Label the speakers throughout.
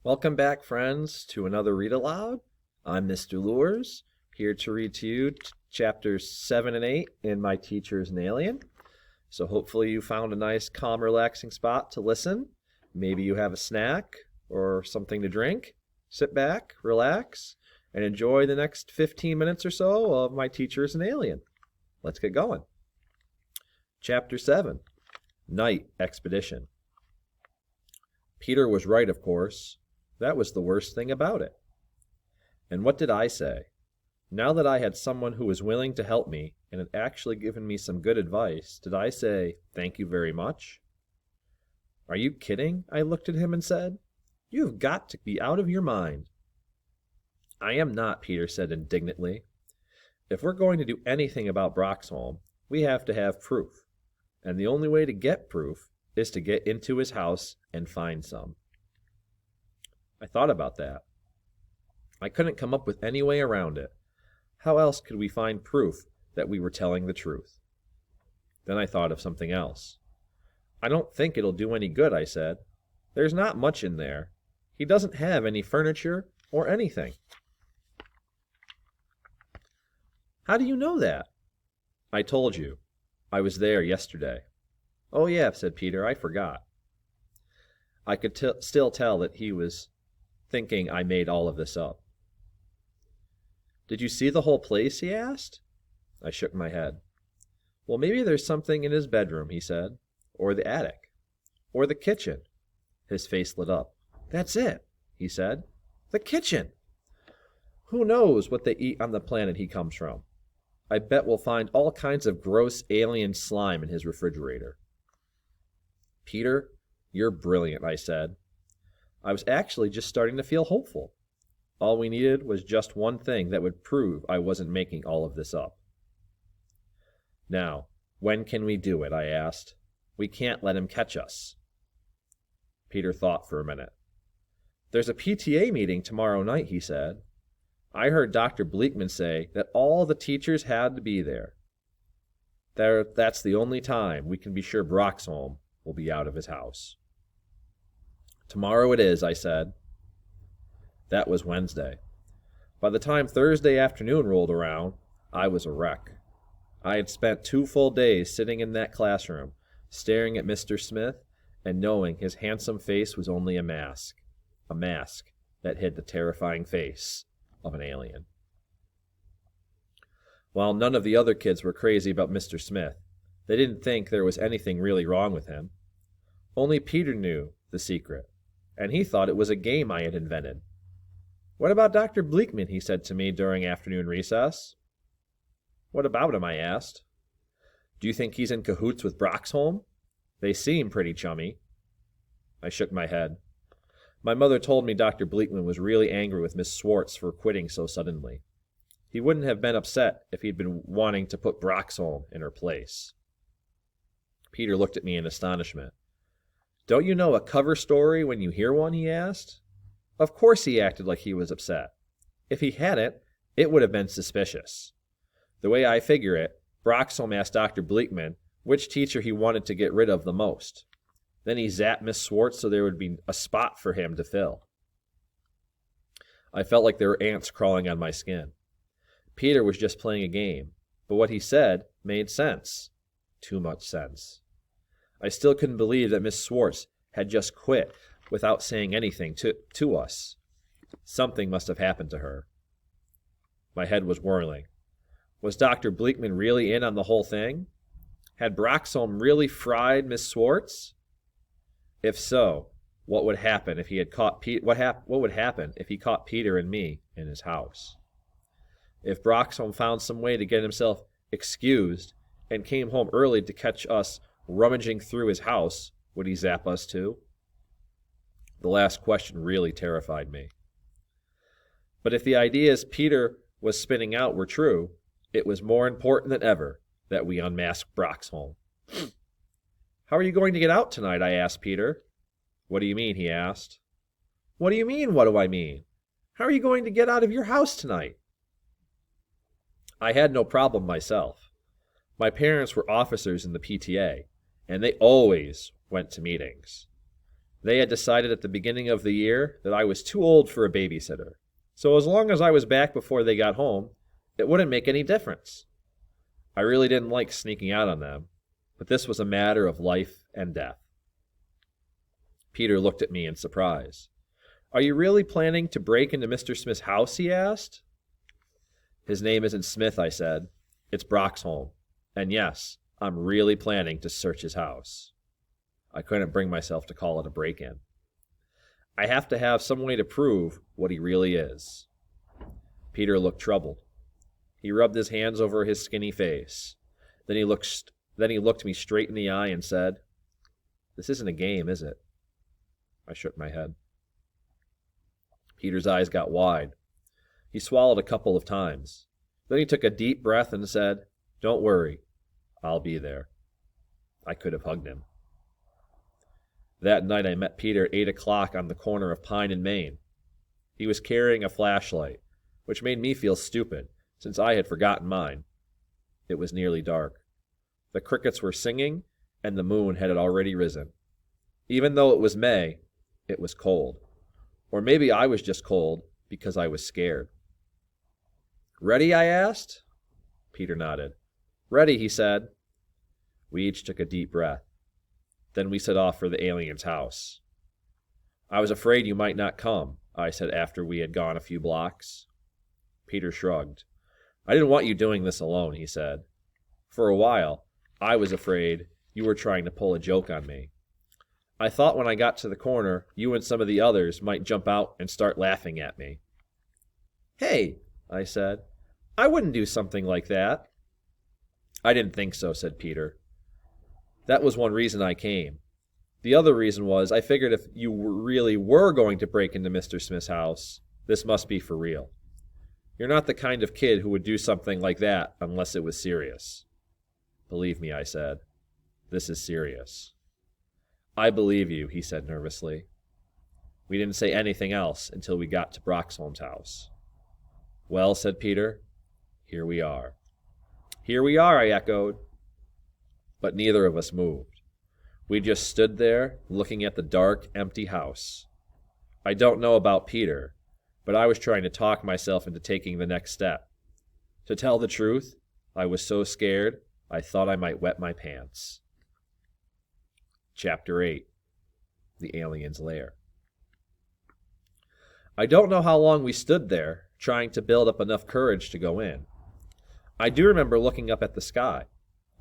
Speaker 1: Welcome back, friends, to another Read Aloud. I'm Mr. Lures, here to read to you chapters 7 and 8 in My Teacher's an Alien. So hopefully you found a nice, calm, relaxing spot to listen. Maybe you have a snack or something to drink. Sit back, relax, and enjoy the next 15 minutes or so of My Teacher's an Alien. Let's get going. Chapter 7, Night Expedition. Peter was right, of course. That was the worst thing about it. And what did I say? Now that I had someone who was willing to help me and had actually given me some good advice, did I say, "Thank you very much"? "Are you kidding?" I looked at him and said. "You've got to be out of your mind." "I am not," Peter said indignantly. "If we're going to do anything about Broxholm, we have to have proof. And the only way to get proof is to get into his house and find some." I thought about that. I couldn't come up with any way around it. How else could we find proof that we were telling the truth? Then I thought of something else. "I don't think it'll do any good," I said. "There's not much in there. He doesn't have any furniture or anything." "How do you know that?" "I told you. I was there yesterday." "Oh yeah," said Peter, "I forgot." I could still tell that he was thinking I made all of this up. "Did you see the whole place?" he asked. I shook my head. "Well, maybe there's something in his bedroom," he said, "or the attic, or the kitchen." His face lit up. "That's it," he said. "The kitchen! Who knows what they eat on the planet he comes from? I bet we'll find all kinds of gross alien slime in his refrigerator." "Peter, you're brilliant," I said. I was actually just starting to feel hopeful. All we needed was just one thing that would prove I wasn't making all of this up. "Now, when can we do it?" I asked. "We can't let him catch us." Peter thought for a minute. "There's a PTA meeting tomorrow night," he said. "I heard Dr. Bleakman say that all the teachers had to be there. That's the only time we can be sure Broxholm will be out of his house." "Tomorrow it is," I said. That was Wednesday. By the time Thursday afternoon rolled around, I was a wreck. I had spent 2 full days sitting in that classroom, staring at Mr. Smith and knowing his handsome face was only a mask that hid the terrifying face of an alien. While none of the other kids were crazy about Mr. Smith, they didn't think there was anything really wrong with him. Only Peter knew the secret, and he thought it was a game I had invented. "What about Dr. Bleakman?" he said to me during afternoon recess. "What about him?" I asked. "Do you think he's in cahoots with Broxholm? They seem pretty chummy." I shook my head. My mother told me Dr. Bleakman was really angry with Miss Swartz for quitting so suddenly. He wouldn't have been upset if he'd been wanting to put Broxholm in her place. Peter looked at me in astonishment. "Don't you know a cover story when you hear one?" he asked. Of course he acted like he was upset. If he hadn't, it would have been suspicious. The way I figure it, Broxholm asked Dr. Bleakman which teacher he wanted to get rid of the most. Then he zapped Miss Swartz so there would be a spot for him to fill. I felt like there were ants crawling on my skin. Peter was just playing a game, but what he said made sense. Too much sense. I still couldn't believe that Miss Swartz had just quit without saying anything to us. Something must have happened to her. My head was whirling. Was Dr. Bleakman really in on the whole thing? Had Broxholm really fried Miss Swartz? If so, what would happen if he had caught what would happen if he caught Peter and me in his house? If Broxholm found some way to get himself excused and came home early to catch us rummaging through his house, would he zap us too? The last question really terrified me. But if the ideas Peter was spinning out were true, it was more important than ever that we unmask Broxholm. "How are you going to get out tonight?" I asked Peter. "What do you mean?" he asked. "What do you mean, what do I mean? How are you going to get out of your house tonight?" I had no problem myself. My parents were officers in the PTA, and they always went to meetings. They had decided at the beginning of the year that I was too old for a babysitter, so as long as I was back before they got home, it wouldn't make any difference. I really didn't like sneaking out on them, but this was a matter of life and death. Peter looked at me in surprise. "Are you really planning to break into Mr. Smith's house?" he asked. "His name isn't Smith," I said. "It's Broxholm. And yes, I'm really planning to search his house." I couldn't bring myself to call it a break-in. I have to have some way to prove what he really is. Peter looked troubled. He rubbed his hands over his skinny face. Then he looked me straight in the eye and said, "This isn't a game, is it?" I shook my head. Peter's eyes got wide. He swallowed a couple of times. Then he took a deep breath and said, "Don't worry. I'll be there." I could have hugged him. That night I met Peter at 8 o'clock on the corner of Pine and Main. He was carrying a flashlight, which made me feel stupid, since I had forgotten mine. It was nearly dark. The crickets were singing, and the moon had already risen. Even though it was May, it was cold. Or maybe I was just cold because I was scared. "Ready?" I asked. Peter nodded. "Ready," he said. We each took a deep breath. Then we set off for the alien's house. "I was afraid you might not come," I said after we had gone a few blocks. Peter shrugged. "I didn't want you doing this alone," he said. "For a while, I was afraid you were trying to pull a joke on me. I thought when I got to the corner, you and some of the others might jump out and start laughing at me." "Hey," I said, "I wouldn't do something like that." "I didn't think so," said Peter. "That was one reason I came. The other reason was I figured if you really were going to break into Mr. Smith's house, this must be for real. You're not the kind of kid who would do something like that unless it was serious." "Believe me," I said. "This is serious." "I believe you," he said nervously. We didn't say anything else until we got to Broxholm's house. "Well," said Peter, "here we are." "Here we are," I echoed. But neither of us moved. We just stood there, looking at the dark, empty house. I don't know about Peter, but I was trying to talk myself into taking the next step. To tell the truth, I was so scared, I thought I might wet my pants. Chapter 8. The Alien's Lair. I don't know how long we stood there, trying to build up enough courage to go in. I do remember looking up at the sky.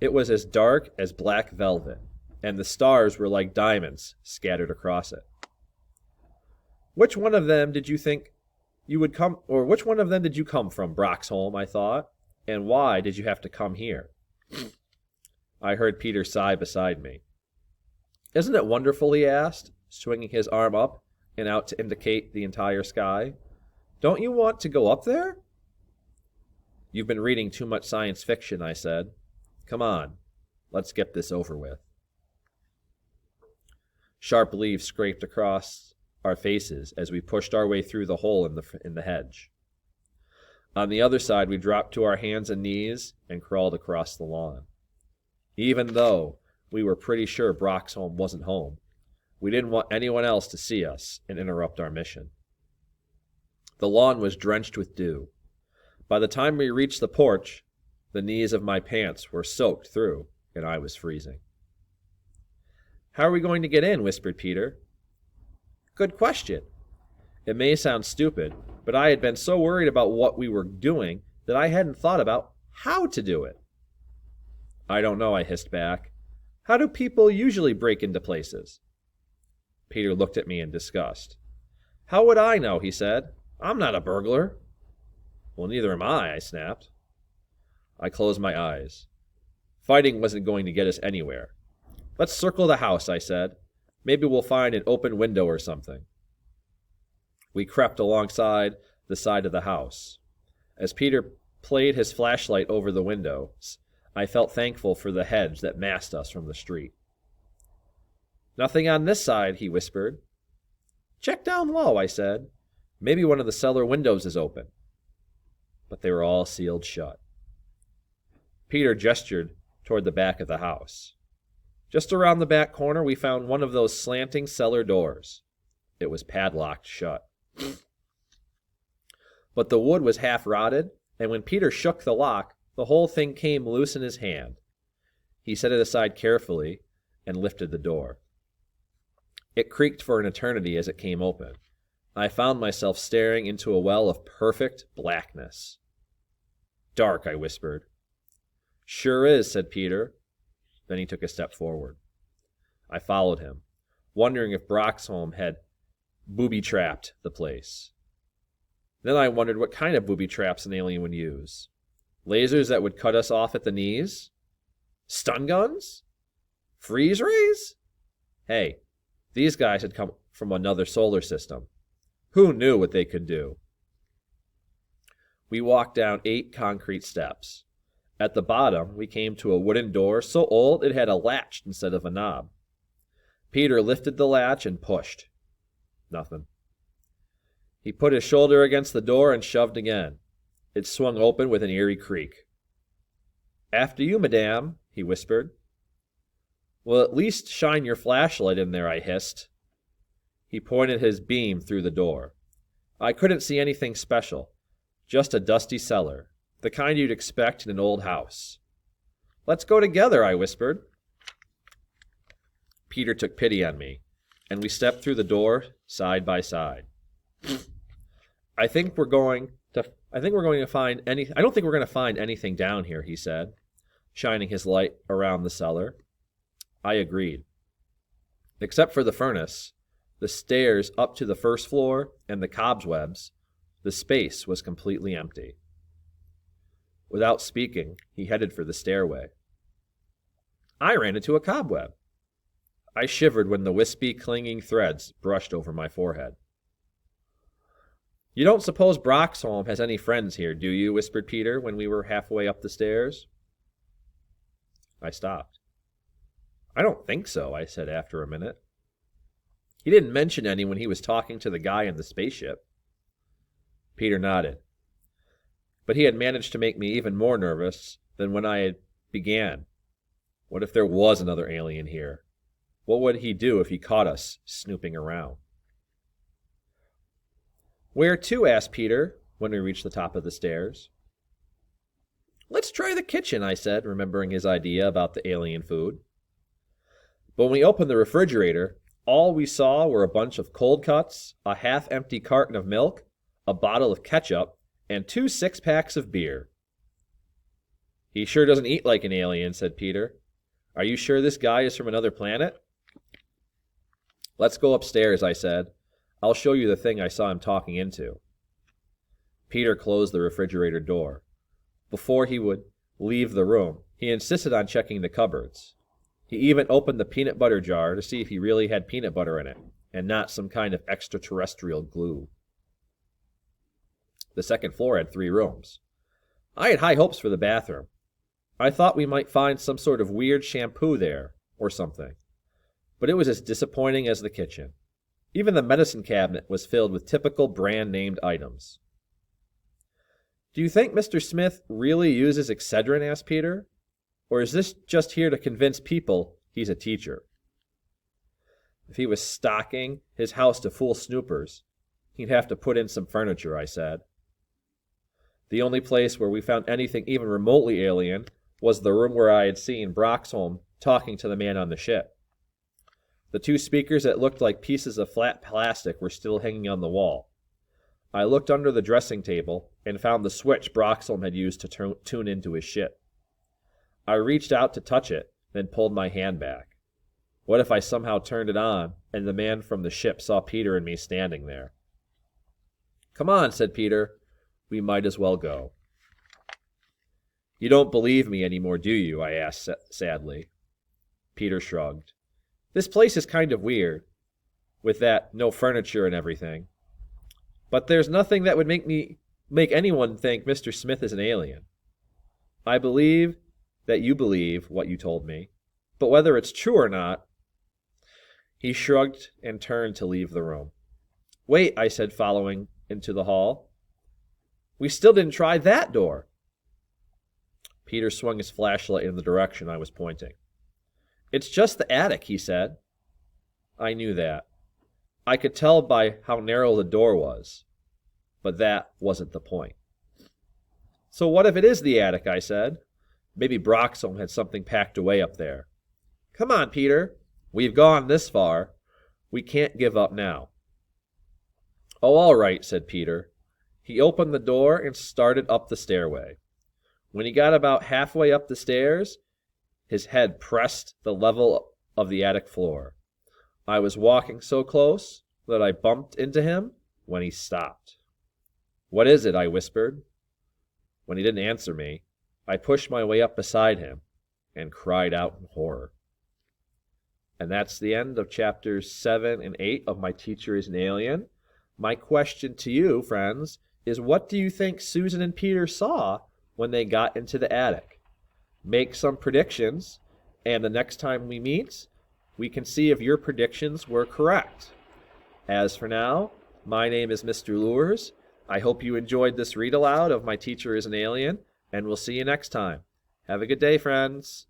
Speaker 1: It was as dark as black velvet, and the stars were like diamonds scattered across it. Which one of them did you come from, Broxholm, I thought, and why did you have to come here? I heard Peter sigh beside me. "Isn't it wonderful?" he asked, swinging his arm up and out to indicate the entire sky. "Don't you want to go up there?" "You've been reading too much science fiction," I said. "Come on, let's get this over with." Sharp leaves scraped across our faces as we pushed our way through the hole in the hedge. On the other side, we dropped to our hands and knees and crawled across the lawn. Even though we were pretty sure Broxholm wasn't home, we didn't want anyone else to see us and interrupt our mission. The lawn was drenched with dew. By the time we reached the porch, the knees of my pants were soaked through, and I was freezing. "How are we going to get in?" whispered Peter. "Good question. It may sound stupid, but I had been so worried about what we were doing that I hadn't thought about how to do it." "I don't know," I hissed back. "How do people usually break into places?" Peter looked at me in disgust. "How would I know?" he said. "I'm not a burglar." "Well, neither am I snapped. I closed my eyes. Fighting wasn't going to get us anywhere. "Let's circle the house," I said. "Maybe we'll find an open window or something." We crept alongside the side of the house. As Peter played his flashlight over the windows, I felt thankful for the hedge that masked us from the street. "Nothing on this side," he whispered. "Check down low," I said. "Maybe one of the cellar windows is open." But they were all sealed shut. Peter gestured toward the back of the house. Just around the back corner, we found one of those slanting cellar doors. It was padlocked shut. But the wood was half rotted, and when Peter shook the lock, the whole thing came loose in his hand. He set it aside carefully and lifted the door. It creaked for an eternity as it came open. I found myself staring into a well of perfect blackness. "Dark," I whispered. "Sure is," said Peter. Then he took a step forward. I followed him, wondering if Broxholm had booby-trapped the place. Then I wondered what kind of booby-traps an alien would use. Lasers that would cut us off at the knees? Stun guns? Freeze rays? Hey, these guys had come from another solar system. Who knew what they could do? We walked down 8 concrete steps. At the bottom, we came to a wooden door so old it had a latch instead of a knob. Peter lifted the latch and pushed. Nothing. He put his shoulder against the door and shoved again. It swung open with an eerie creak. "After you, madame," he whispered. "Well, at least shine your flashlight in there," I hissed. He pointed his beam through the door. I couldn't see anything special, just a dusty cellar, the kind you'd expect in an old house. "Let's go together," I whispered. Peter took pity on me, and we stepped through the door side by side. I don't think we're going to find anything down here," he said, shining his light around the cellar. I agreed. Except for the furnace, the stairs up to the first floor, and the cobwebs, the space was completely empty. Without speaking, he headed for the stairway. I ran into a cobweb. I shivered when the wispy, clinging threads brushed over my forehead. "You don't suppose Broxholm has any friends here, do you?" whispered Peter when we were halfway up the stairs. I stopped. "I don't think so," I said after a minute. "He didn't mention any when he was talking to the guy in the spaceship." Peter nodded. But he had managed to make me even more nervous than when I began. What if there was another alien here? What would he do if he caught us snooping around? "Where to?" asked Peter when we reached the top of the stairs. "Let's try the kitchen," I said, remembering his idea about the alien food. But when we opened the refrigerator, all we saw were a bunch of cold cuts, a half-empty carton of milk, a bottle of ketchup, and 2 6-packs of beer. "He sure doesn't eat like an alien," said Peter. "Are you sure this guy is from another planet?" "Let's go upstairs," I said. "I'll show you the thing I saw him talking into." Peter closed the refrigerator door. Before he would leave the room, he insisted on checking the cupboards. He even opened the peanut butter jar to see if he really had peanut butter in it, and not some kind of extraterrestrial glue. The second floor had 3 rooms. I had high hopes for the bathroom. I thought we might find some sort of weird shampoo there, or something. But it was as disappointing as the kitchen. Even the medicine cabinet was filled with typical brand-named items. "Do you think Mr. Smith really uses Excedrin?" asked Peter. "Or is this just here to convince people he's a teacher?" "If he was stocking his house to fool snoopers, he'd have to put in some furniture," I said. The only place where we found anything even remotely alien was the room where I had seen Broxholm talking to the man on the ship. The 2 speakers that looked like pieces of flat plastic were still hanging on the wall. I looked under the dressing table and found the switch Broxholm had used to tune into his ship. I reached out to touch it, then pulled my hand back. What if I somehow turned it on and the man from the ship saw Peter and me standing there? "Come on," said Peter. "We might as well go." "You don't believe me anymore, do you?" I asked sadly. Peter shrugged. "This place is kind of weird, with that no furniture and everything. But there's nothing that would make anyone think Mr. Smith is an alien. I believe that you believe what you told me, but whether it's true or not..." He shrugged and turned to leave the room. "Wait," I said, following into the hall. "We still didn't try that door." Peter swung his flashlight in the direction I was pointing. "It's just the attic," he said. I knew that. I could tell by how narrow the door was. But that wasn't the point. "So what if it is the attic?" I said. "Maybe Broxholm had something packed away up there." "Come on, Peter. We've gone this far. We can't give up now." "Oh, all right," said Peter. He opened the door and started up the stairway. When he got about halfway up the stairs, his head pressed the level of the attic floor. I was walking so close that I bumped into him when he stopped. "What is it?" I whispered. When he didn't answer me, I pushed my way up beside him and cried out in horror. And that's the end of chapters 7 and 8 of My Teacher is an Alien. My question to you, friends, is what do you think Susan and Peter saw when they got into the attic? Make some predictions, and the next time we meet, we can see if your predictions were correct. As for now, my name is Mr. Lures. I hope you enjoyed this read aloud of My Teacher is an Alien, and we'll see you next time. Have a good day, friends.